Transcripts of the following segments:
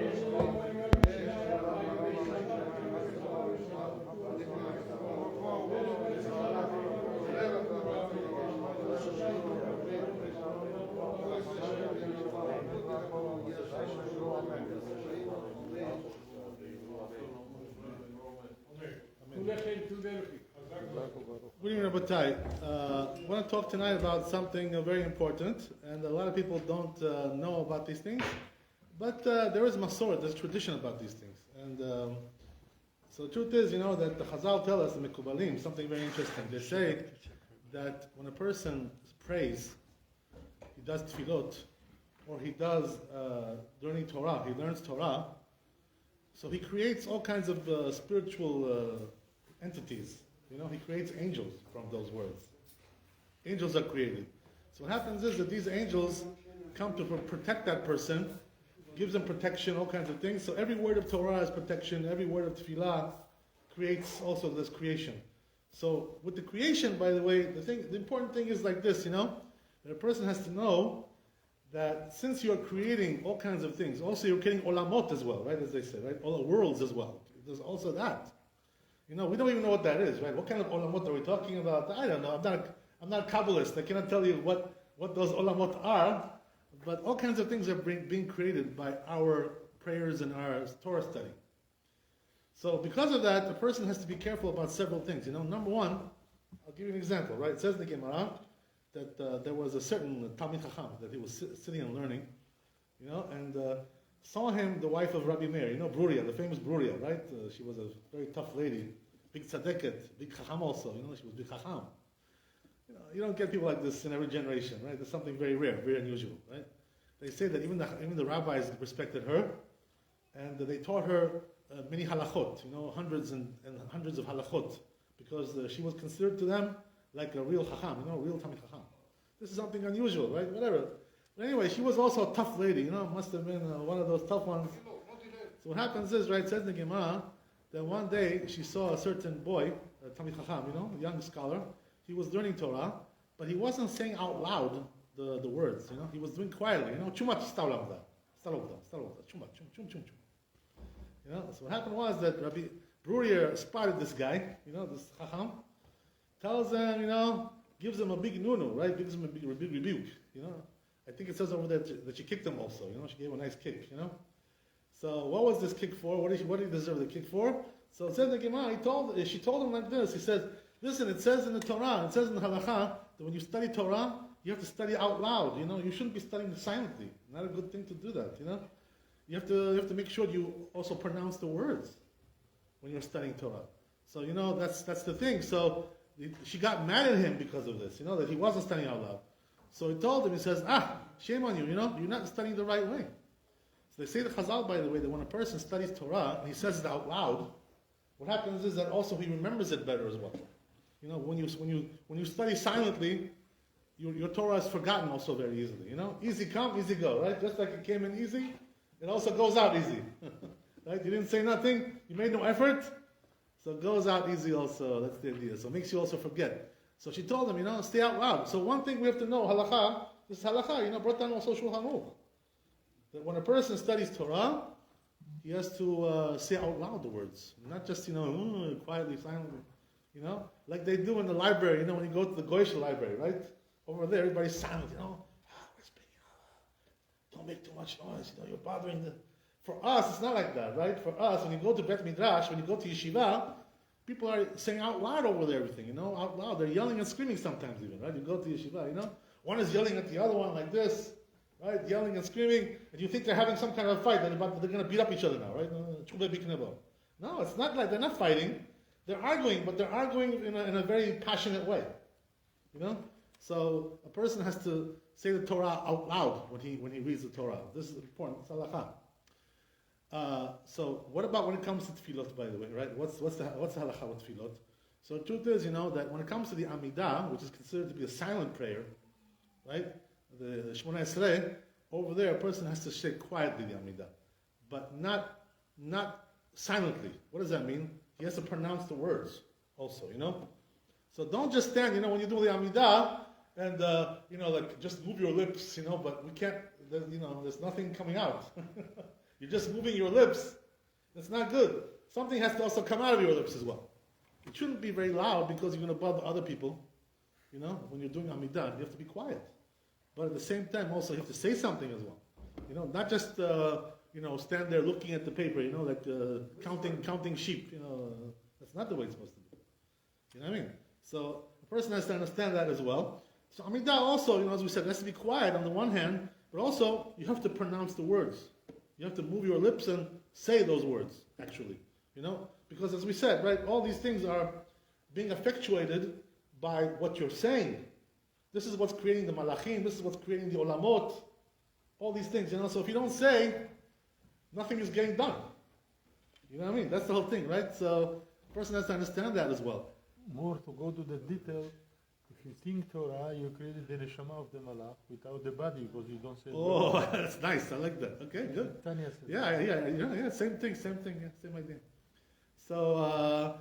Good evening, Rabbi. I want to talk tonight about something very important, and a lot of people don't know about these things, but there is masorah, there's tradition about these things. And so the truth is, that the Chazal tell us, the Mekubalim, something very interesting. They say that when a person prays, he does tefillot, or he does learning Torah, he learns Torah, so he creates all kinds of spiritual entities. He creates angels from those words. Angels are created. So what happens is that these angels come to protect that person, gives them protection, all kinds of things. So every word of Torah is protection, every word of tefillah creates also this creation. So with the creation, by the way, the important thing is like this, that a person has to know that since you're creating all kinds of things, also you're creating olamot as well, right, as they say, right, all the worlds as well. There's also that. We don't even know what that is, right? What kind of olamot are we talking about? I don't know. I'm not a Kabbalist. I cannot tell you what those olamot are, but all kinds of things are being created by our prayers and our Torah study. So because of that, the person has to be careful about several things. Number one, I'll give you an example, right? It says in the Gemara that there was a certain Talmid Chacham that he was sitting and learning, and saw him, the wife of Rabbi Meir, Bruria, the famous Bruria, right? She was a very tough lady, big tzadeket, big chacham also, she was big chacham. You don't get people like this in every generation, right? There's something very rare, very unusual, right? They say that even the rabbis respected her, and they taught her many halachot, hundreds and hundreds of halachot, because she was considered to them like a real chacham, a real Talmid Chacham. This is something unusual, right? Whatever. But anyway, she was also a tough lady, must have been one of those tough ones. So what happens is, right, it says in the Gemara, that one day she saw a certain boy, a Talmid Chacham, a young scholar. He was learning Torah, but he wasn't saying out loud the words, He was doing quietly, chumat stalavda, chumat, chum. So what happened was that Rabbi Bruria spotted this guy, this Chacham, tells him, gives him a big nunu, right? Gives him a big rebuke, I think it says over there that she kicked him also, she gave him a nice kick, So what was this kick for? What did he deserve the kick for? So it says in the Gemara, she told him like this, he says, listen, it says in the Torah, it says in the Halakha, that when you study Torah, you have to study out loud, you shouldn't be studying silently. Not a good thing to do that, You have to make sure you also pronounce the words when you're studying Torah. So, that's the thing. So she got mad at him because of this, that he wasn't studying out loud. So he told him, he says, shame on you, you're not studying the right way. So they say the Chazal, by the way, that when a person studies Torah and he says it out loud, what happens is that also he remembers it better as well. When you study silently, your Torah is forgotten also very easily. Easy come, easy go, right? Just like it came in easy, it also goes out easy. Right? You didn't say nothing, you made no effort, so it goes out easy also. That's the idea. So it makes you also forget. So she told him, stay out loud. So one thing we have to know, halakha, this is halakha, brought down also Shulchan Aruch. That when a person studies Torah, he has to say out loud the words, not just, quietly, silently, like they do in the library, when you go to the Goyish library, right? Over there, everybody's silent, don't make too much noise, you're bothering the... For us, it's not like that, right? For us, when you go to Bet Midrash, when you go to Yeshiva, people are saying out loud over there everything, out loud. They're yelling and screaming sometimes even, right? You go to Yeshiva, One is yelling at the other one like this, right? Yelling and screaming, and you think they're having some kind of fight, they're going to beat up each other now, right? No, it's not like they're not fighting. They're arguing, but they're arguing in a very passionate way, So a person has to say the Torah out loud when he reads the Torah. This is important. It's halakha. So what about when it comes to tefillot, by the way, right? What's the halakha with tefillot? So the truth is, that when it comes to the Amidah, which is considered to be a silent prayer, right? The Shemona Esrei, over there, a person has to say quietly the Amidah, but not silently. What does that mean? He has to pronounce the words also, So don't just stand, when you do the Amidah, and, just move your lips, but we can't, there's nothing coming out. You're just moving your lips. That's not good. Something has to also come out of your lips as well. It shouldn't be very loud because you're going to bother other people. When you're doing Amidah, you have to be quiet. But at the same time, also, you have to say something as well. Not just, stand there looking at the paper, like counting sheep. That's not the way it's supposed to be. You know what I mean? So the person has to understand that as well. So Amidah also, as we said, has to be quiet on the one hand, but also you have to pronounce the words. You have to move your lips and say those words, actually. Because as we said, right, all these things are being effectuated by what you're saying. This is what's creating the malachim, this is what's creating the olamot, all these things, So if you don't say, nothing is getting done. You know what I mean? That's the whole thing, right? So the person has to understand that as well. More to go to the detail, if you think Torah, you created the neshama of the malach without the body because you don't say. Oh, that's nice. I like that. Okay, good. Tanya says Yeah. Same thing. Yeah, same idea. So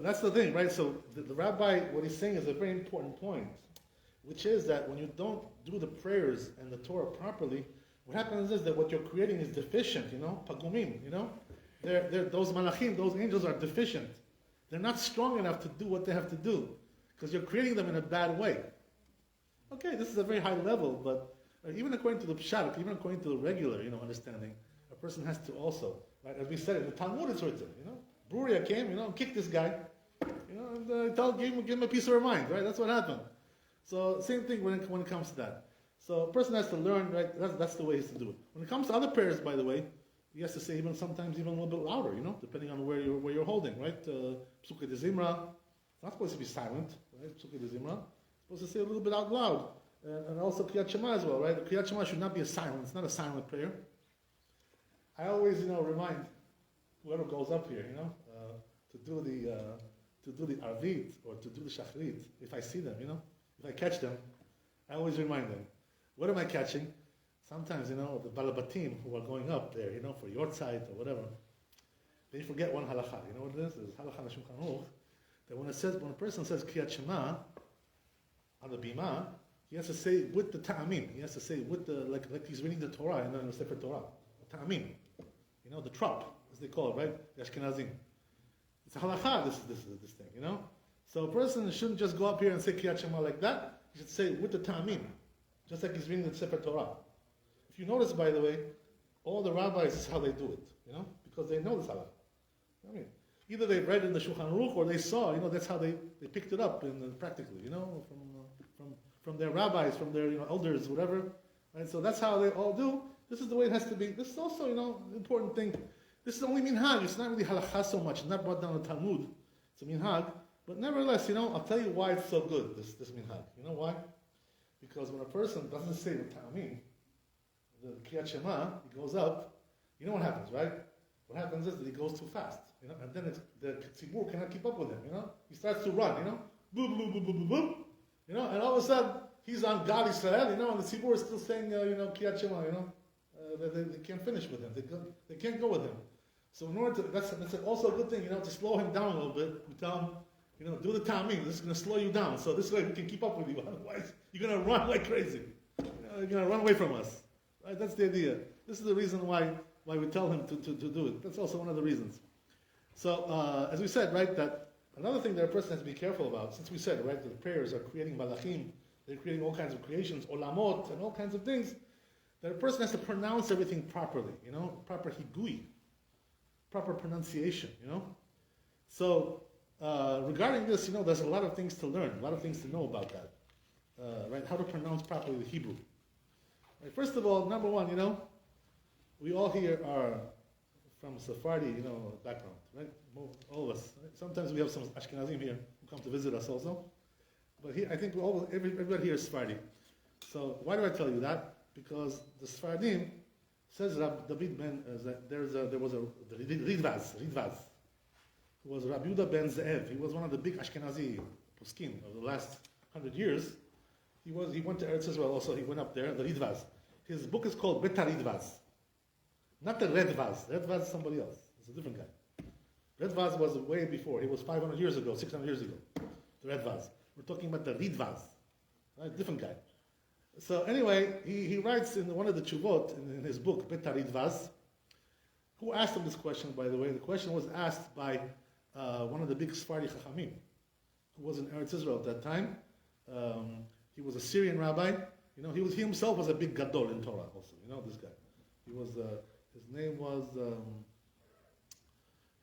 that's the thing, right? So the rabbi, what he's saying is a very important point, which is that when you don't do the prayers and the Torah properly, what happens is that what you're creating is deficient. Pagumim. Those malachim, those angels are deficient. They're not strong enough to do what they have to do because you're creating them in a bad way. Okay, this is a very high level, but even according to the pshat, even according to the regular, understanding, a person has to also, right? As we said in the Talmud, it's written, Bruria came, kicked this guy, and gave him a piece of her mind, right? That's what happened. So same thing when it comes to that. So a person has to learn, right? That's the way he has to do it. When it comes to other prayers, by the way, he has to say sometimes even a little bit louder, depending on where you're holding, right? Psuke de Zimra, it's not supposed to be silent, right? Psuke de Zimra, it's supposed to say a little bit out loud. And also Kriyat Shema as well, right? Kriyat Shema should not be a silent, it's not a silent prayer. I always, remind whoever goes up here, to do the Arvit or to do the Shachrit, if I see them, if I catch them, I always remind them, what am I catching? Sometimes, the balabatim who are going up there, for your side or whatever, they forget one halakha. You know what it is? It's halakha na Shulchan Aruch, that when a person says Kriyat Shema on the bima, he has to say with the ta'amim. He has to say with the like he's reading the Torah and then the Sefer Torah, the ta'amim. The trop, as they call it, right? The Ashkenazim. It's a halakha. This thing. So a person shouldn't just go up here and say Kriyat Shema like that. He should say with the ta'amim, just like he's reading the Sefer Torah. If you notice, by the way, all the rabbis, this is how they do it, because they know this halakha. Either they've read in the Shulchan Aruch or they saw, that's how they picked it up practically, from their rabbis, from their elders, whatever. Right? So that's how they all do. This is the way it has to be. This is also, an important thing. This is only minhag. It's not really halakha so much. It's not brought down in Talmud. It's a minhag. But nevertheless, I'll tell you why it's so good, this minhag. You know why? Because when a person doesn't say the ta'amim, the Kriyat Shema, he goes up, you know what happens, right? What happens is that he goes too fast, and then the tzibur cannot keep up with him, He starts to run, boom, boom, boom, boom, boom, boom, and all of a sudden, he's on God Israel, and the tzibur is still saying, Kriyat Shema, they can't finish with him, they can't go with him. So in order to, that's also a good thing, to slow him down a little bit, we tell him, do the timing, this is going to slow you down, so this way we can keep up with you, otherwise you're going to run like crazy, you're going to run away from us. Right, that's the idea. This is the reason why we tell him to do it. That's also one of the reasons. So, as we said, right, that another thing that a person has to be careful about, since we said, right, that the prayers are creating malachim, they're creating all kinds of creations, olamot, and all kinds of things, that a person has to pronounce everything properly, proper higui, proper pronunciation, So, regarding this, there's a lot of things to learn, a lot of things to know about that, right, how to pronounce properly the Hebrew. Right, first of all, number one, we all here are from Sephardi, background, right? All of us. Right? Sometimes we have some Ashkenazim here who come to visit us also. But here, I think everybody here is Sephardi. So why do I tell you that? Because the Sephardim says David ben there was a Ridvaz, who was Rabbi Yehuda ben Ze'ev. He was one of the big Ashkenazi poskim of the last 100 years. He went to Eretz Israel also. He went up there. The Ridvaz. His book is called Beta Ridvaz, not the Redvaz. Redvaz is somebody else. It's a different guy. Redvaz was way before. He was 500 years ago, 600 years ago. The Redvaz. We're talking about the Ridvaz, right? Different guy. So anyway, he writes in one of the Chuvot in his book Beta Ridvaz. Who asked him this question, by the way? The question was asked by one of the big Sephardi Chachamim, who was in Eretz Israel at that time. He was a Syrian rabbi. He himself was a big gadol in Torah also. This guy. He was, his name was,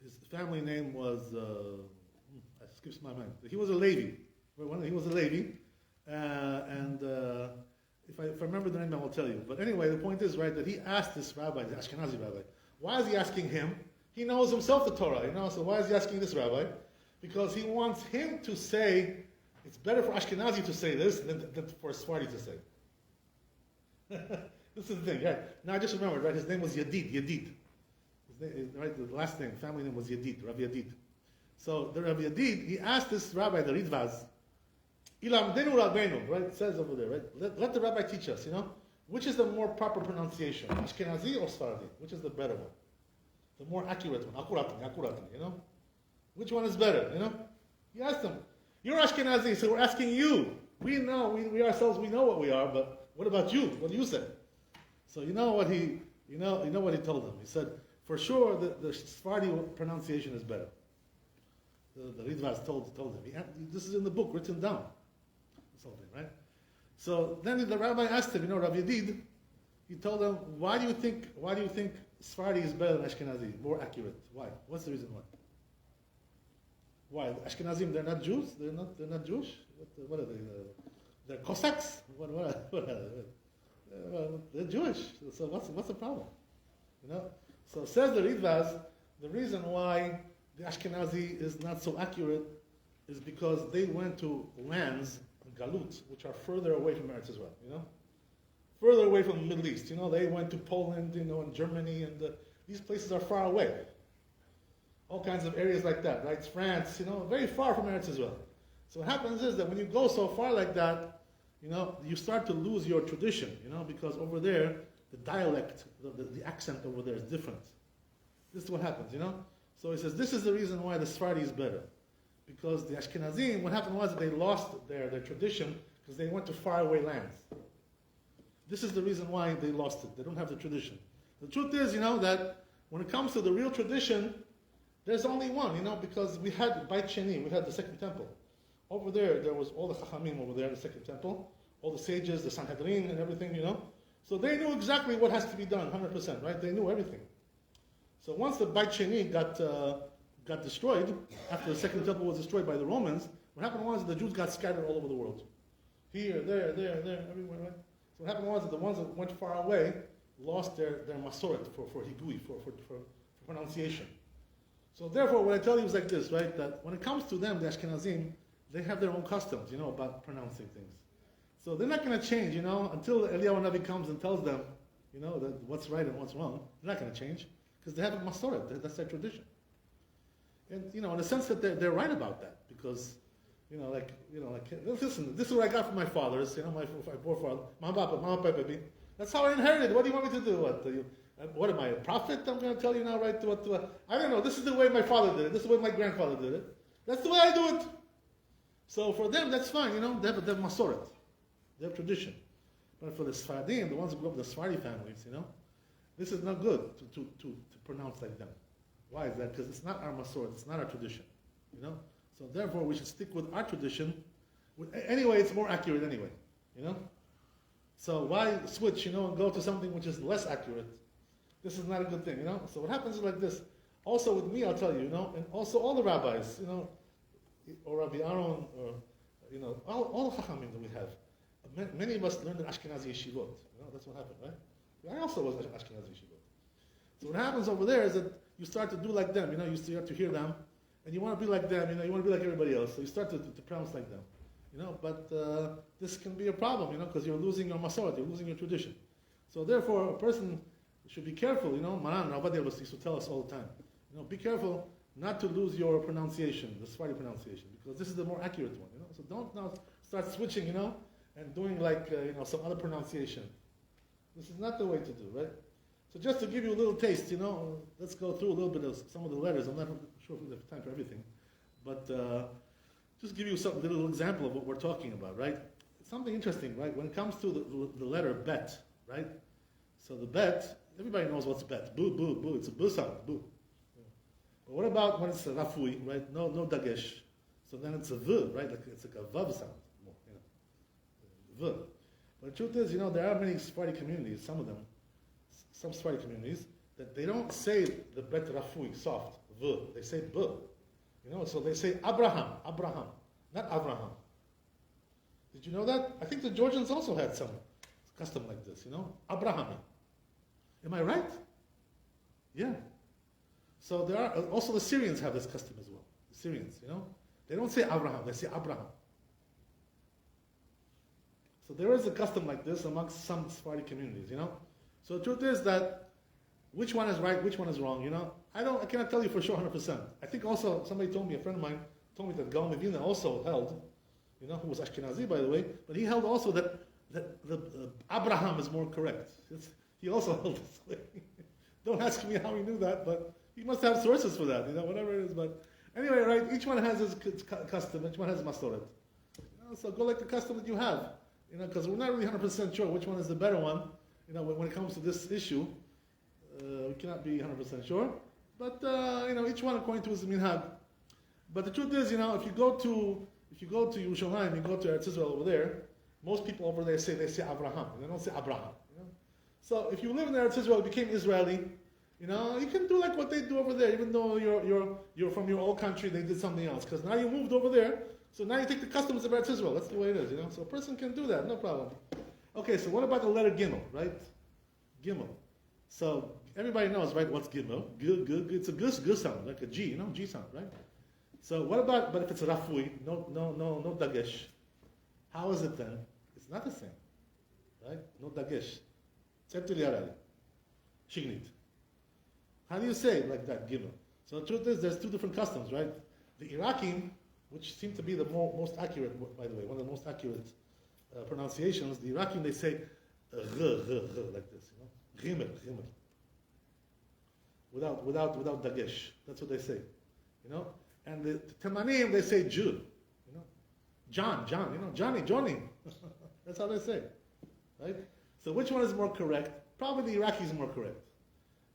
his family name was, it skips my mind. He was a Levi. He was a Levi. And if I remember the name, I will tell you. But anyway, the point is, right, that he asked this rabbi, the Ashkenazi rabbi, why is he asking him? He knows himself the Torah, so why is he asking this rabbi? Because he wants him to say, it's better for Ashkenazi to say this than for Sephardi to say. This is the thing, right? Now I just remembered, right? His name was Yedid. His name, right? The last name, family name was Yedid, Rabbi Yedid. So the Rabbi Yedid, he asked this rabbi, the Ridvaz, Ilamdenu Rabbeinu, right? It says over there, right? Let the rabbi teach us, which is the more proper pronunciation, Ashkenazi or Sephardi? Which is the better one? The more accurate one, akuratni, Which one is better, He asked him. You're Ashkenazi, so we're asking you. We know, we ourselves, we know what we are, but what about you? What do you say? So you know what he told him. He said, for sure, the Sephardi pronunciation is better. The Ridvaz told him. This is in the book, written down. Something, right? So then the rabbi asked him, Rabbi Yedid, he told him, why do you think Sephardi is better than Ashkenazi, more accurate? Why? What's the reason why? Why? The Ashkenazim, they're not Jews? They're not Jewish? What are they? They're Cossacks? What are they? They're Jewish. So what's the problem? So says the Ridvaz, the reason why the Ashkenazi is not so accurate is because they went to lands, Galut, which are further away from Eretz Israel, further away from the Middle East. They went to Poland, and Germany, and these places are far away. All kinds of areas like that, right? France, very far from Eretz Israel. So what happens is that when you go so far like that, you start to lose your tradition, because over there, the dialect, the accent over there is different. This is what happens, So he says, this is the reason why the Sephardi is better. Because the Ashkenazim, what happened was that they lost their tradition because they went to faraway lands. This is the reason why they lost it. They don't have the tradition. The truth is, that when it comes to the real tradition, there's only one, because we had Beit Sheni, we had the second temple. Over there was all the Chachamim over there in the second temple, all the sages, the Sanhedrin and everything, So they knew exactly what has to be done, 100%, right? They knew everything. So once the Beit Sheni got destroyed, after the second temple was destroyed by the Romans, what happened was the Jews got scattered all over the world. Here, there, everywhere, right? So what happened was that the ones that went far away lost their masoret for higui, for pronunciation. So therefore, what I tell you is like this, right? That when it comes to them, the Ashkenazim, they have their own customs, about pronouncing things. So they're not going to change, until Eliyahu Navi comes and tells them, that what's right and what's wrong. They're not going to change because they have a masoret. That's their tradition. And in a sense that they're right about that because, listen, this is what I got from my fathers, my forefathers, Mama Papa. That's how I inherited. What do you want me to do? What am I, a prophet? I'm going to tell you now, right? I don't know. This is the way my father did it. This is the way my grandfather did it. That's the way I do it. So for them, that's fine. They have masoret. They have tradition. But for the Sephardim, the ones who grew up in the Sephardi families, this is not good to pronounce like them. Why is that? Because it's not our masoret. It's not our tradition. So therefore, we should stick with our tradition. Anyway, it's more accurate anyway. So why switch, and go to something which is less accurate? This is not a good thing, So what happens is like this. Also with me, I'll tell you, and also all the rabbis, or Rabbi Aaron, or, all the chachamim that we have. Many of us learned in Ashkenazi yeshivot. That's what happened, right? I also was Ashkenazi yeshivot. So what happens over there is that you start to do like them, you start to hear them, and you want to be like them, you want to be like everybody else. So you start to pronounce like them. But this can be a problem, because you're losing your masorah, you're losing your tradition. So therefore, a person should be careful, Maran, Rabbi used to tell us all the time, be careful not to lose your pronunciation, the Sephardi pronunciation, because this is the more accurate one, So don't now start switching, and doing like, some other pronunciation. This is not the way to do, right? So just to give you a little taste, let's go through a little bit of some of the letters. I'm not sure if we have time for everything, but just give you a little example of what we're talking about, right? It's something interesting, right? When it comes to the letter bet, right? So the bet, Everybody knows what's bet. Boo, boo, boo. It's a boo sound. Boo. But what about when it's a rafui, right? No dagesh. So then it's a v, right? It's like a vav sound. V. But the truth is, there are many Sephardi communities, some of them, some Sephardi communities, that they don't say the bet rafui, soft, v. They say b. So they say Abraham, not Avraham. Did you know that? I think the Georgians also had some custom like this, Abraham. Am I right? Yeah. So there are, also the Syrians have this custom as well. The Syrians, They don't say Abraham, they say Abraham. So there is a custom like this amongst some Sephardi communities, So the truth is that which one is right, which one is wrong, I cannot tell you for sure 100%. I think also, somebody told me, a friend of mine, told me that Gaon Medina also held, who was Ashkenazi by the way, but he held also that the Abraham is more correct. He also held this way. Don't ask me how he knew that, but he must have sources for that, whatever it is. But anyway, right, each one has his custom, each one has masoret. So go like the custom that you have, because we're not really 100% sure which one is the better one, when it comes to this issue. We cannot be 100% sure, but each one according to his minhag. But the truth is, if you go to Yerushalayim, you go to Eretz Israel over there, most people over there say Abraham, they don't say Abraham. So if you live in Eretz Israel, you became Israeli, you can do like what they do over there, even though you're from your old country, they did something else, because now you moved over there, so now you take the customs of Eretz Israel. That's the way it is, So a person can do that, no problem. Okay, so what about the letter Gimel, right? Gimel. So everybody knows, right, what's Gimel. It's a good sound, like a G, G sound, right? So what about, but if it's rafui, no dagesh, how is it then? It's not the same, right? No dagesh. Shignit. How do you say it like that, Gimel? So the truth is, there's two different customs, right? The Irakim, which seem to be the most accurate, by the way, one of the most accurate pronunciations, the Irakim, they say like this, Gimel. Without dagesh. That's what they say, And the Temanim, they say Jew, John, Johnny. That's how they say, right? So which one is more correct? Probably the Iraqi is more correct.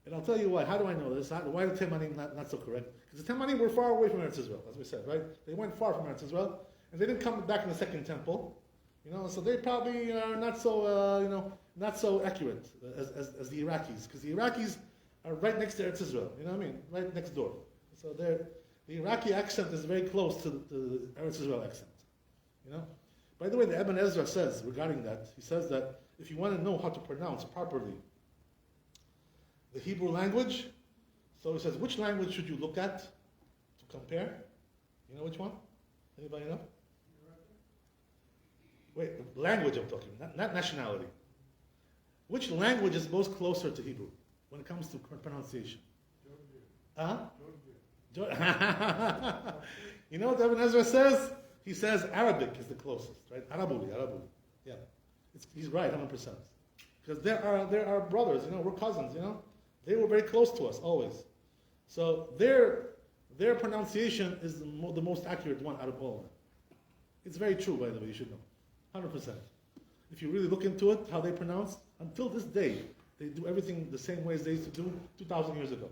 And I'll tell you why. How do I know this? Why are the Temanim not so correct? Because the Temanim were far away from Eretz Israel, as we said, right? They went far from Eretz Israel, and they didn't come back in the second temple, So they probably are not so accurate as the Iraqis, because the Iraqis are right next to Eretz Israel. Right next door. So the Iraqi accent is very close to the Eretz Israel accent. By the way, the Ibn Ezra says regarding that, he says that if you want to know how to pronounce properly the Hebrew language, so he says, which language should you look at to compare? You know which one? Anybody know? Wait, language I'm talking, not nationality. Which language is most closer to Hebrew when it comes to pronunciation? Georgia. You know what Ibn Ezra says? He says Arabic is the closest, right? Arabuli. Yeah. He's right, 100%. Because there are brothers, we're cousins, They were very close to us, always. So their pronunciation is the most accurate one out of all of them. It's very true, by the way, you should know. 100%. If you really look into it, how they pronounce, until this day, they do everything the same way as they used to do 2,000 years ago.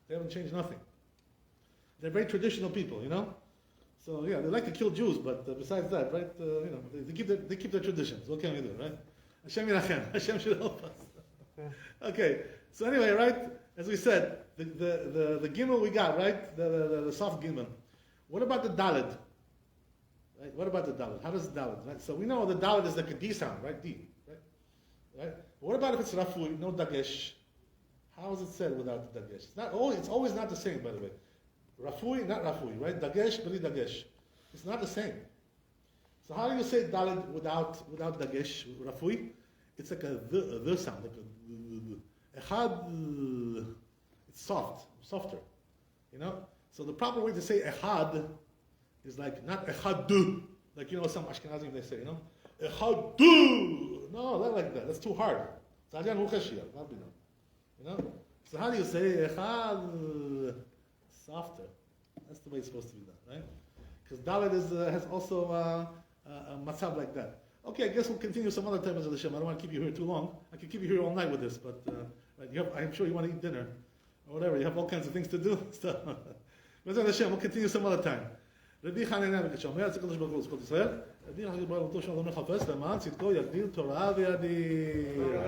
They haven't changed nothing. They're very traditional people, So yeah, they like to kill Jews, but besides that, right, they keep their traditions. What can we do, right? Hashem yirachem. Hashem should help us. Okay, so anyway, right, as we said, the gimel we got, right, the soft gimel. What about the dalid? Right? What about the dalid? How does the dalid? Right? So we know the dalid is like a D sound, right? D, right? What about if it's rafui, no dagesh? How is it said without the dagesh? It's always not the same, by the way. Rafui, not rafui, right? Dagesh, bali dagesh. It's not the same. So how do you say dalid without dagesh, rafui? It's like a the sound, like a echad. It's softer, So the proper way to say echad is like not echadu, like some Ashkenazim they say, echadu. No, not like that. That's too hard. So how do you say echad? Softer. That's the way it's supposed to be done, right? Because Dalet has also a matzab like that. Okay, I guess we'll continue some other time, Hashem. I don't want to keep you here too long. I could keep you here all night with this, but Right? I'm sure you want to eat dinner or whatever. You have all kinds of things to do. So, we'll continue some other time. רבי חנינא וכשאומר אצל הקדוש ברוך הוא לזכות ישראל, רבי חנינא ברוך הוא שלום מחפש למען צדקו יגדיל תורה וידיר.